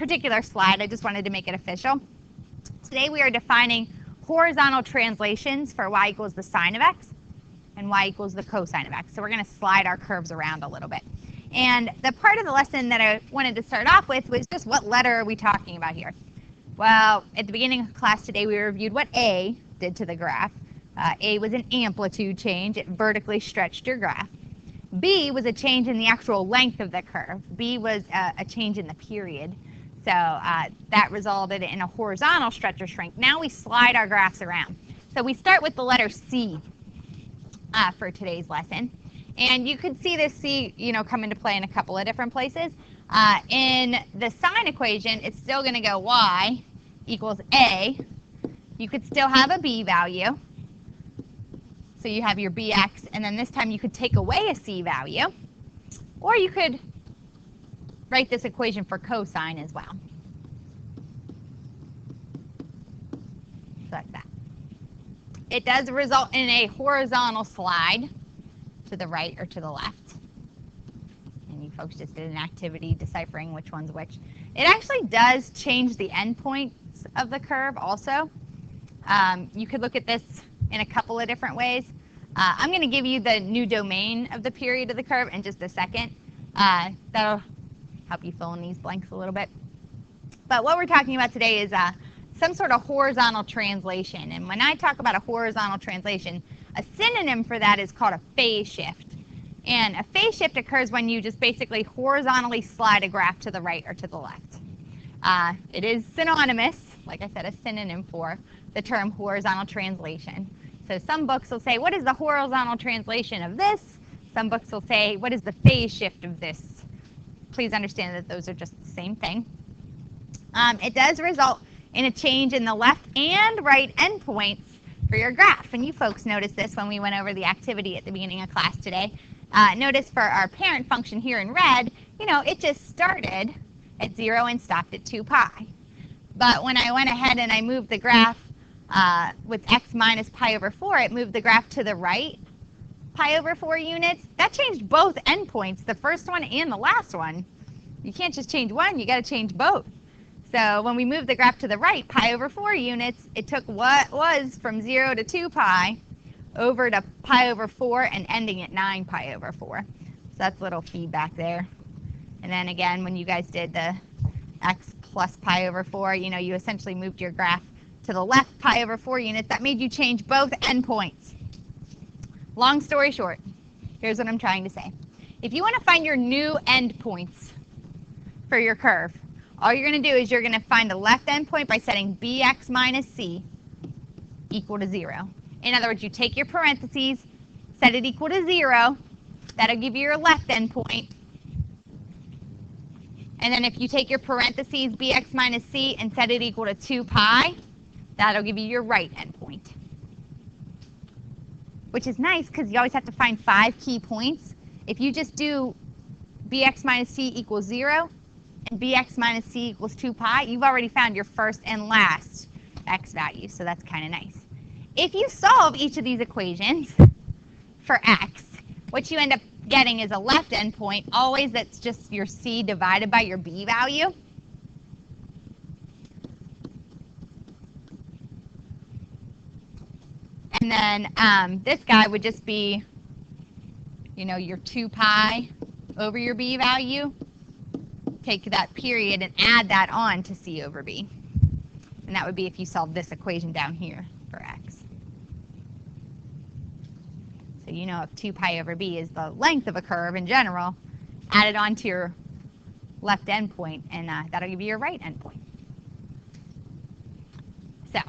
particular slide, I just wanted to make it official. Today we are defining horizontal translations for y equals the sine of x and y equals the cosine of x. So we're going to slide our curves around a little bit. And the part of the lesson that I wanted to start off with was just what letter are we talking about here? Well, at the beginning of class today, we reviewed what A did to the graph. A was an amplitude change. It vertically stretched your graph. B was a change in the actual length of the curve. B was a change in the period. So that resulted in a horizontal stretch or shrink. Now we slide our graphs around. So we start with the letter C for today's lesson. And you could see this C, come into play in a couple of different places. In the sine equation, it's still going to go y equals A. You could still have a B value. So you have your bx, and then this time you could take away a c value. Or you could write this equation for cosine as well. So like that. It does result in a horizontal slide to the right or to the left. And you folks just did an activity deciphering which one's which. It actually does change the endpoints of the curve also. You could look at this in a couple of different ways. I'm going to give you the new domain of the period of the curve in just a second. That'll help you fill in these blanks a little bit. But what we're talking about today is some sort of horizontal translation. And when I talk about a horizontal translation, a synonym for that is called a phase shift. And a phase shift occurs when you just basically horizontally slide a graph to the right or to the left. It is synonymous, like I said, a synonym for the term horizontal translation. So some books will say, what is the horizontal translation of this? Some books will say, what is the phase shift of this? Please understand that those are just the same thing. It does result in a change in the left and right endpoints for your graph. And you folks noticed this when we went over the activity at the beginning of class today. Notice for our parent function here in red, it just started at 0 and stopped at 2 pi. But when I went ahead and I moved the graph with x minus pi over 4, it moved the graph to the right pi over 4 units. That changed both endpoints, the first one and the last one. You can't just change one, you got to change both. So when we moved the graph to the right pi over 4 units, it took what was from 0 to 2 pi over to pi over 4 and ending at 9 pi over 4. So that's a little feedback there. And then again, when you guys did the x plus pi over 4, you essentially moved your graph to the left pi over 4 units. That made you change both endpoints. Long story short, here's what I'm trying to say. If you want to find your new endpoints for your curve, all you're going to do is you're going to find a left endpoint by setting bx minus c equal to 0. In other words, you take your parentheses, set it equal to 0. That'll give you your left endpoint. And then if you take your parentheses bx minus c and set it equal to 2 pi, that'll give you your right endpoint. Which is nice because you always have to find 5 key points. If you just do bx minus c equals 0 and bx minus c equals 2 pi, you've already found your first and last x value, so that's kind of nice. If you solve each of these equations for x, what you end up getting is a left endpoint, always that's just your c divided by your b value. And then this guy would just be, your 2 pi over your b value. Take that period and add that on to c over b. And that would be if you solve this equation down here for x. So if 2 pi over b is the length of a curve in general, add it onto your left endpoint, and that'll give you your right endpoint. So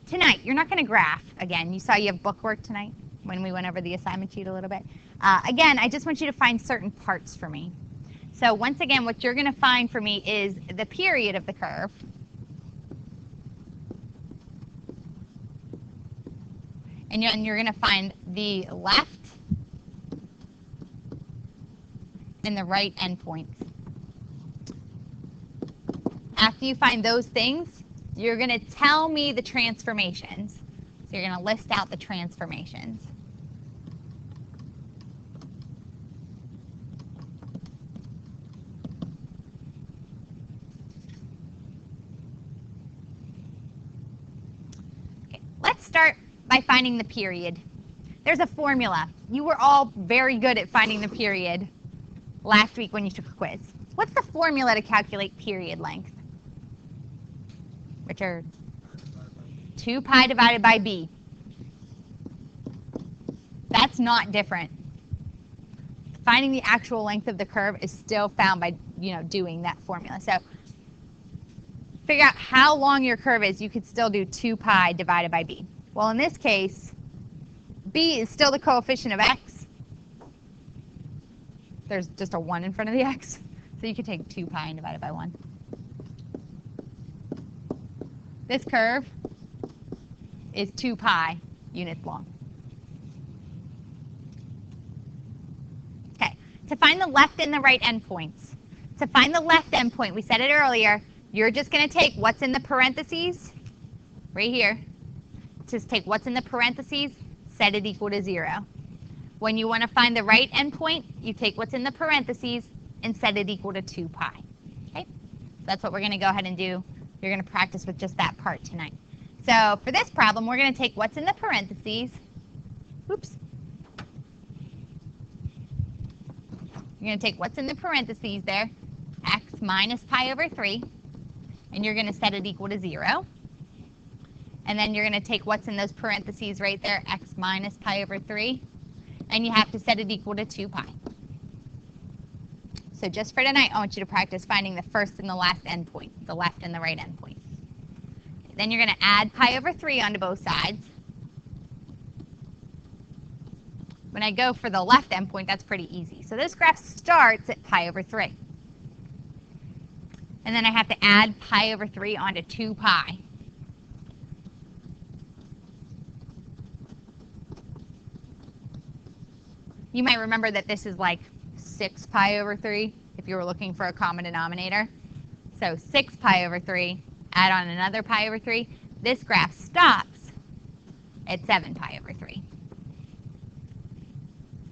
tonight, you're not going to graph. Again, you saw you have bookwork tonight when we went over the assignment sheet a little bit. Again, I just want you to find certain parts for me. So once again, what you're going to find for me is the period of the curve. And you're going to find the left and the right endpoints. After you find those things, you're going to tell me the transformations. So you're going to list out the transformations. start by finding the period. There's a formula. You were all very good at finding the period last week when you took a quiz. What's the formula to calculate period length? Richard? 2 pi divided by b. That's not different. Finding the actual length of the curve is still found by, doing that formula. So figure out how long your curve is. You could still do 2 pi divided by b. Well, in this case, b is still the coefficient of x. There's just a 1 in front of the x. So you could take 2 pi and divide it by 1. This curve is 2 pi units long. Okay, to find the left and the right endpoints. To find the left endpoint, we said it earlier, you're just going to take what's in the parentheses, right here. Just take what's in the parentheses, set it equal to 0. When you want to find the right endpoint, you take what's in the parentheses and set it equal to 2 pi. Okay, so that's what we're going to go ahead and do. You're going to practice with just that part tonight. So for this problem, we're going to take what's in the parentheses. Oops. You're going to take what's in the parentheses there, x minus pi over 3, and you're going to set it equal to 0. And then you're going to take what's in those parentheses right there, x minus pi over 3, and you have to set it equal to 2 pi. So just for tonight, I want you to practice finding the first and the last endpoint, the left and the right endpoint. Then you're going to add pi over 3 onto both sides. When I go for the left endpoint, that's pretty easy. So this graph starts at pi over 3. And then I have to add pi over 3 onto 2 pi. You might remember that this is like 6 pi over 3 if you were looking for a common denominator. So 6 pi over 3, add on another pi over 3. This graph stops at 7 pi over 3.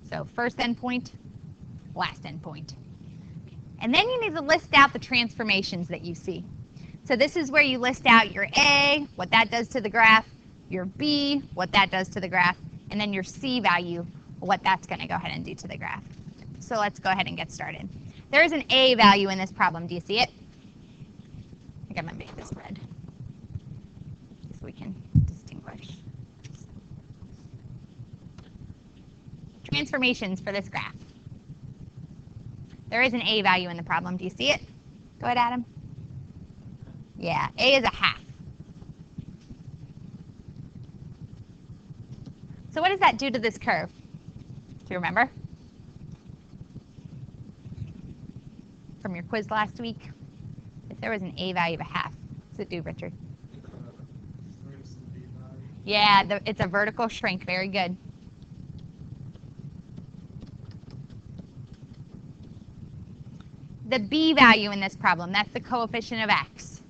So first endpoint, last endpoint. And then you need to list out the transformations that you see. So this is where you list out your A, what that does to the graph, your B, what that does to the graph, and then your C value, what that's going to go ahead and do to the graph. So let's go ahead and get started. There is an A value in this problem. Do you see it? I think I'm going to make this red so we can distinguish. Transformations for this graph. There is an A value in the problem. Do you see it? Go ahead, Adam. Yeah, A is a half. So what does that do to this curve? Do you remember? From your quiz last week? If there was an A value of a half, what does it do, Richard? Yeah, it's a vertical shrink. Very good. The B value in this problem, that's the coefficient of x.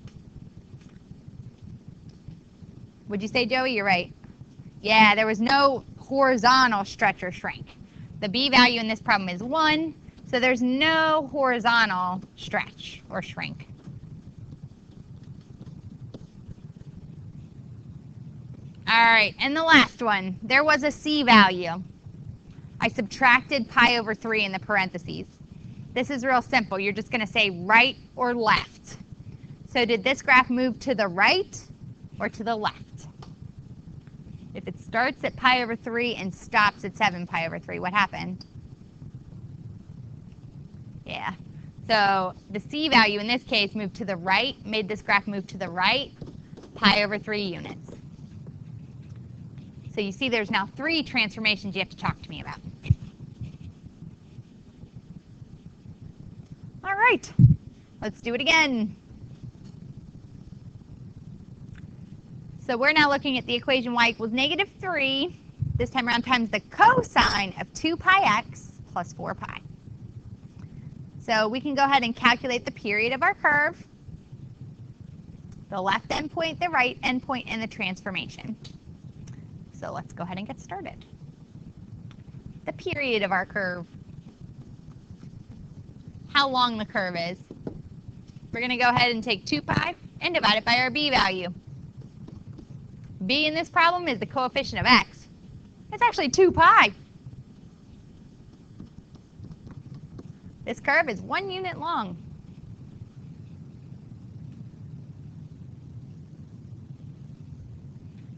Would you say, Joey? You're right. Yeah, there was no horizontal stretch or shrink. The B value in this problem is 1, so there's no horizontal stretch or shrink. All right, and the last one, there was a C value. I subtracted pi over 3 in the parentheses. This is real simple. You're just going to say right or left. So did this graph move to the right or to the left? If it starts at pi over 3 and stops at 7 pi over 3, what happened? Yeah. So the C value in this case moved to the right, made this graph move to the right, pi over 3 units. So you see there's now 3 transformations you have to talk to me about. All right, let's do it again. So we're now looking at the equation y equals -3, this time around times the cosine of 2 pi x plus 4 pi. So we can go ahead and calculate the period of our curve, the left endpoint, the right endpoint, and the transformation. So let's go ahead and get started. The period of our curve. How long the curve is. We're going to go ahead and take 2 pi and divide it by our B value. B in this problem is the coefficient of x. It's actually 2 pi. This curve is 1 unit long.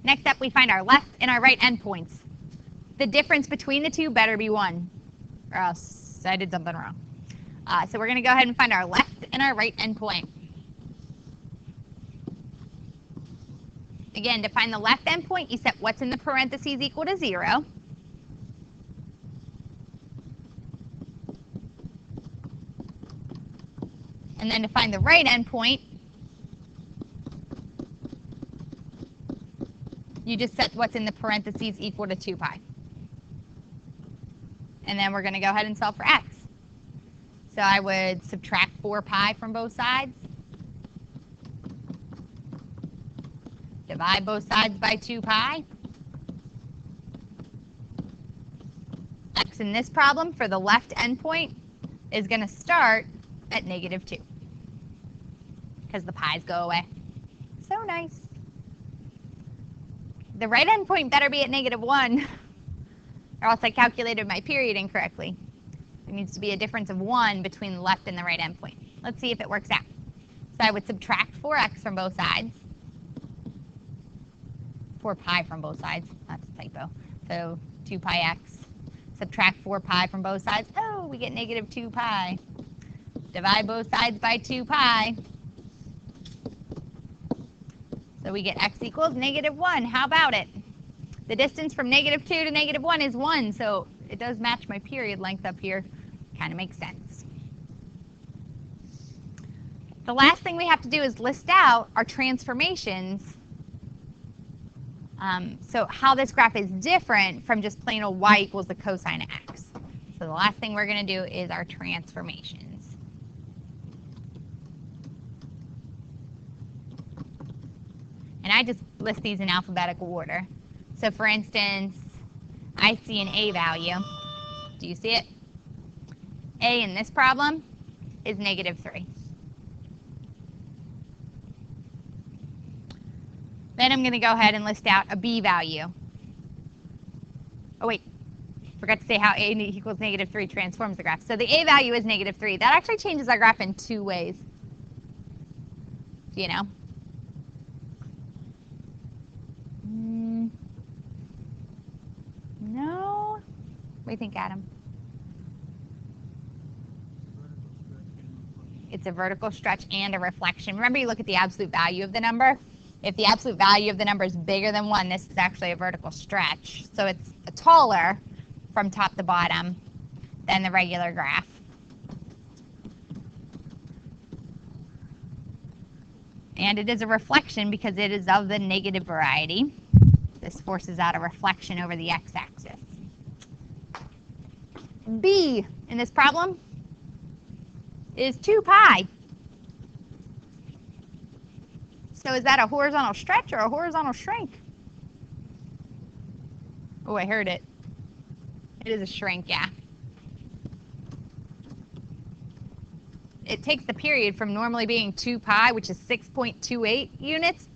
Next up, we find our left and our right endpoints. The difference between the two better be 1, or else I did something wrong. So we're going to go ahead and find our left and our right endpoint. Again, to find the left endpoint, you set what's in the parentheses equal to 0. And then to find the right endpoint, you just set what's in the parentheses equal to 2 pi. And then we're going to go ahead and solve for x. So I would subtract 4 pi from both sides. Divide both sides by 2 pi. X in this problem for the left endpoint is going to start at -2 because the pi's go away. So nice. The right endpoint better be at -1 or else I calculated my period incorrectly. There needs to be a difference of 1 between the left and the right endpoint. Let's see if it works out. So I would subtract 4x from both sides. 4 pi from both sides. That's a typo. So 2 pi x. Subtract 4 pi from both sides. Oh, we get -2 pi. Divide both sides by 2 pi. So we get x equals -1. How about it? The distance from -2 to -1 is 1, so it does match my period length up here. Kind of makes sense. The last thing we have to do is list out our transformations. So how this graph is different from just plain old y equals the cosine of x. So the last thing we're going to do is our transformations. And I just list these in alphabetical order. So for instance, I see an a value. Do you see it? A in this problem is -3. Then I'm going to go ahead and list out a b value. Oh wait, forgot to say how a equals -3 transforms the graph. So the a value is -3. That actually changes our graph in 2 ways. Do you know? No? What do you think, Adam? It's a vertical stretch and a reflection. Remember, you look at the absolute value of the number. If the absolute value of the number is bigger than 1, this is actually a vertical stretch. So it's taller from top to bottom than the regular graph. And it is a reflection because it is of the negative variety. This forces out a reflection over the x-axis. B in this problem is 2 pi. So is that a horizontal stretch or a horizontal shrink? Oh, I heard it. It is a shrink, yeah. It takes the period from normally being 2 pi, which is 6.28 units.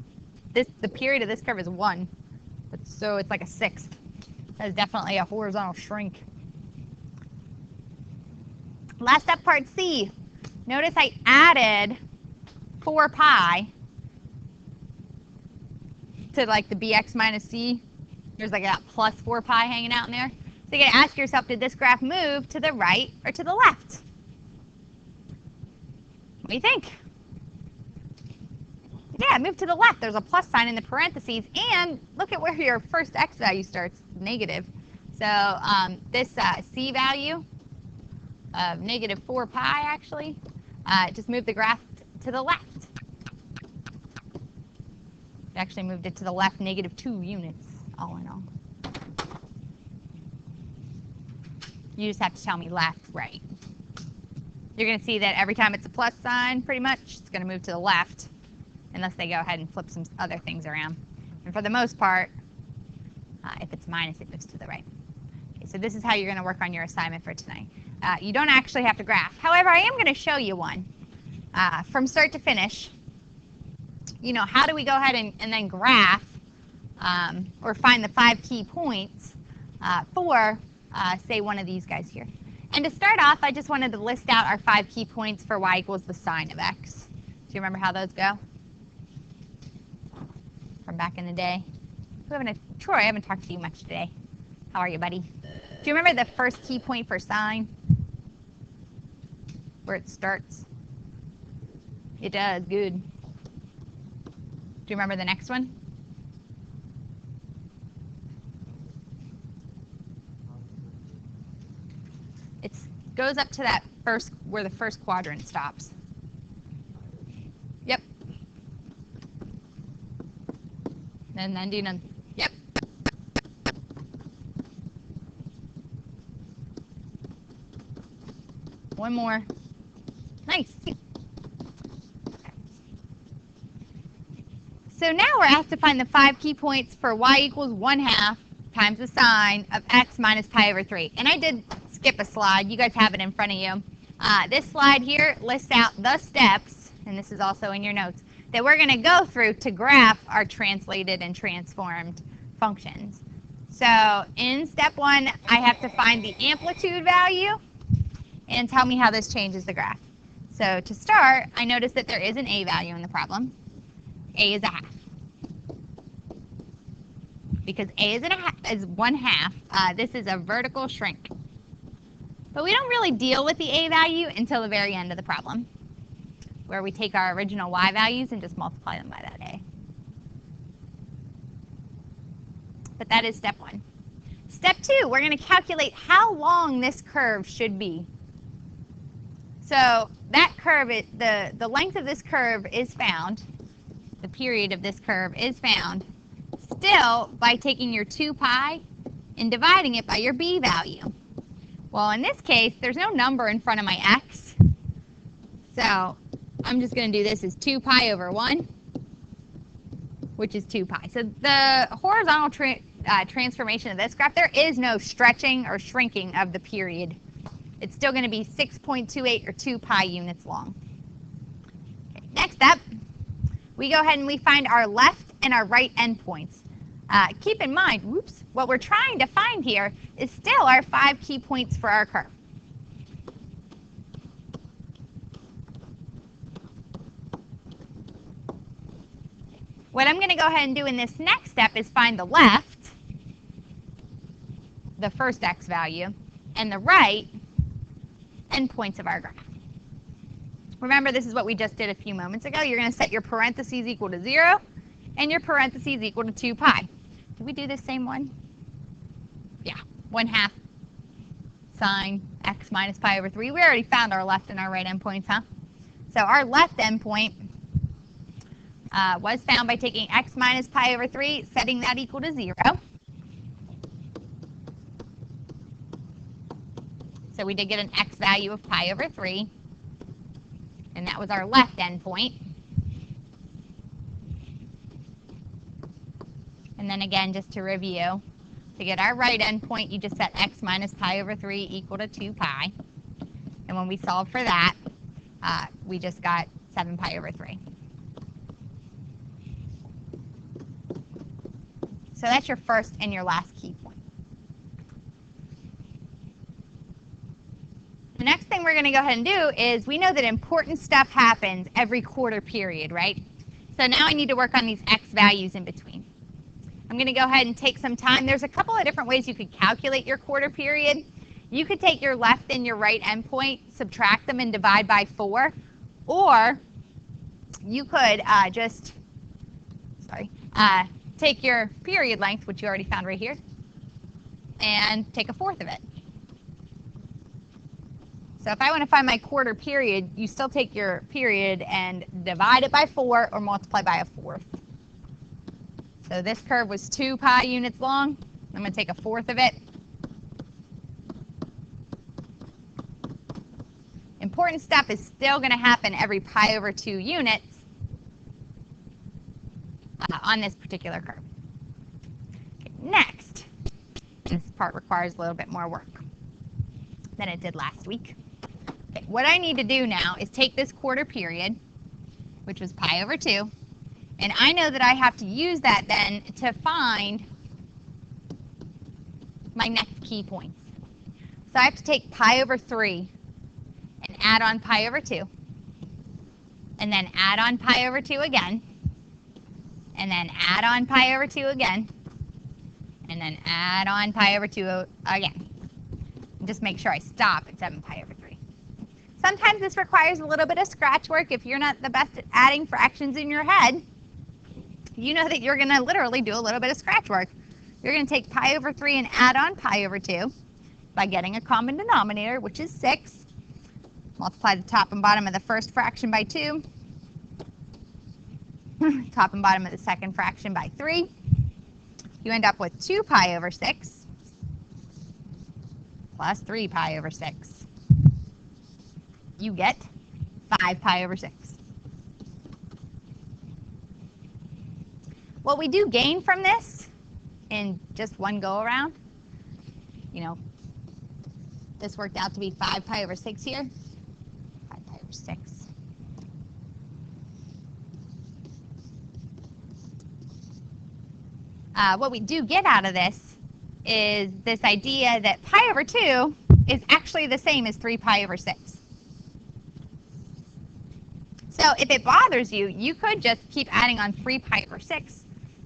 The period of this curve is 1. So it's like a 1/6. That is definitely a horizontal shrink. Last up, part C. Notice I added 4 pi to like the bx minus c. There's like that plus 4 pi hanging out in there. So you got to ask yourself, did this graph move to the right or to the left? What do you think? Yeah, it moved to the left. There's a plus sign in the parentheses, and look at where your first x value starts, negative. So this c value of -4 pi actually just moved the graph to the left. It actually moved it to the left -2 units, all in all. You just have to tell me left, right. You're going to see that every time it's a plus sign, pretty much, it's going to move to the left, unless they go ahead and flip some other things around. And for the most part, if it's minus, it moves to the right. Okay, so this is how you're going to work on your assignment for tonight. You don't actually have to graph. However, I am going to show you one. From start to finish, you know, how do we go ahead and then graph or find the 5 key points for, say, one of these guys here. And to start off, I just wanted to list out our 5 key points for y equals the sine of x. Do you remember how those go? From back in the day? Troy, I haven't talked to you much today. How are you, buddy? Do you remember the first key point for sine? Where it starts? It does, good. Do you remember the next one? It goes up to that first, where the first quadrant stops. Yep. And then do you know? Yep. One more. Nice. So now we're asked to find the 5 key points for y equals 1/2 times the sine of x minus pi over 3. And I did skip a slide. You guys have it in front of you. This slide here lists out the steps, and this is also in your notes, that we're going to go through to graph our translated and transformed functions. So in step 1, I have to find the amplitude value and tell me how this changes the graph. So to start, I notice that there is an a value in the problem. A is 1/2. Because a is 1/2, this is a vertical shrink. But we don't really deal with the a value until the very end of the problem, where we take our original y values and just multiply them by that a. But that is step 1. Step 2, we're going to calculate how long this curve should be. So that curve, the length of this curve is found, the period of this curve is found, still by taking your 2 pi and dividing it by your b value. Well, in this case, there's no number in front of my x, so I'm just going to do this as 2 pi over 1, which is 2 pi. So the horizontal transformation of this graph, there is no stretching or shrinking of the period. It's still going to be 6.28 or 2 pi units long. Okay, next up, we go ahead and we find our left and our right endpoints. Keep in mind, what we're trying to find here is still our 5 key points for our curve. What I'm going to go ahead and do in this next step is find the left, the first x value, and the right endpoints of our graph. Remember, this is what we just did a few moments ago. You're going to set your parentheses equal to 0 and your parentheses equal to 2 pi. Did we do the same one? Yeah, 1/2 sine x minus pi over 3. We already found our left and our right endpoints, huh? So our left endpoint was found by taking x minus pi over 3, setting that equal to 0. So we did get an x value of pi over 3, and that was our left endpoint. And then again, just to review, to get our right endpoint, you just set x minus pi over 3 equal to 2 pi. And when we solve for that, we just got 7 pi over 3. So that's your first and your last key point. The next thing we're going to go ahead and do is, we know that important stuff happens every quarter period, right? So now I need to work on these x values in between. I'm going to go ahead and take some time. There's a couple of different ways you could calculate your quarter period. You could take your left and your right endpoint, subtract them, and divide by 4. Or you could take your period length, which you already found right here, and take 1/4 of it. So if I want to find my quarter period, you still take your period and divide it by 4 or multiply by 1/4. So this curve was 2 pi units long. I'm going to take 1/4 of it. Important stuff is still going to happen every pi over 2 units on this particular curve. Okay, next, this part requires a little bit more work than it did last week. Okay, what I need to do now is take this quarter period, which was pi over 2, And I know that I have to use that then to find my next key points. So I have to take pi over 3 and add on pi over 2. And then add on pi over 2 again. And then add on pi over 2 again. And then add on pi over 2 again. And just make sure I stop at 7 pi over 3. Sometimes this requires a little bit of scratch work. If you're not the best at adding fractions in your head, you know that you're going to literally do a little bit of scratch work. You're going to take pi over 3 and add on pi over 2 by getting a common denominator, which is 6. Multiply the top and bottom of the first fraction by 2. Top and bottom of the second fraction by 3. You end up with 2 pi over 6 plus 3 pi over 6. You get 5 pi over 6. What we do gain from this in just one go around, this worked out to be 5 pi over 6 here. 5 pi over 6. What we do get out of this is this idea that pi over 2 is actually the same as 3 pi over 6. So if it bothers you, you could just keep adding on 3 pi over 6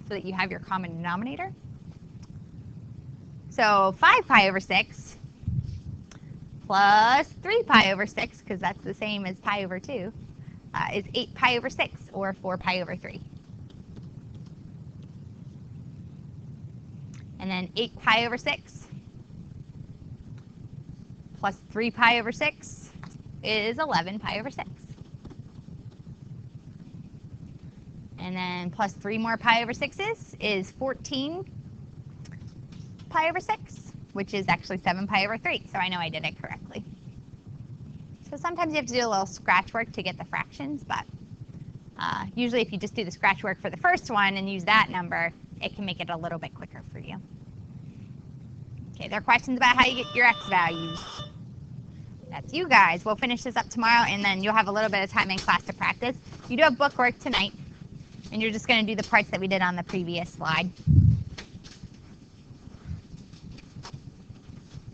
so that you have your common denominator. So 5 pi over 6 plus 3 pi over 6, because that's the same as pi over 2, is 8 pi over 6, or 4 pi over 3. And then 8 pi over 6 plus 3 pi over 6 is 11 pi over 6. And then plus 3 more pi over 6s is 14 pi over 6, which is actually 7 pi over 3. So I know I did it correctly. So sometimes you have to do a little scratch work to get the fractions, but usually if you just do the scratch work for the first one and use that number, it can make it a little bit quicker for you. Okay, there are questions about how you get your x values. That's you guys. We'll finish this up tomorrow, and then you'll have a little bit of time in class to practice. You do have book work tonight, and you're just going to do the parts that we did on the previous slide.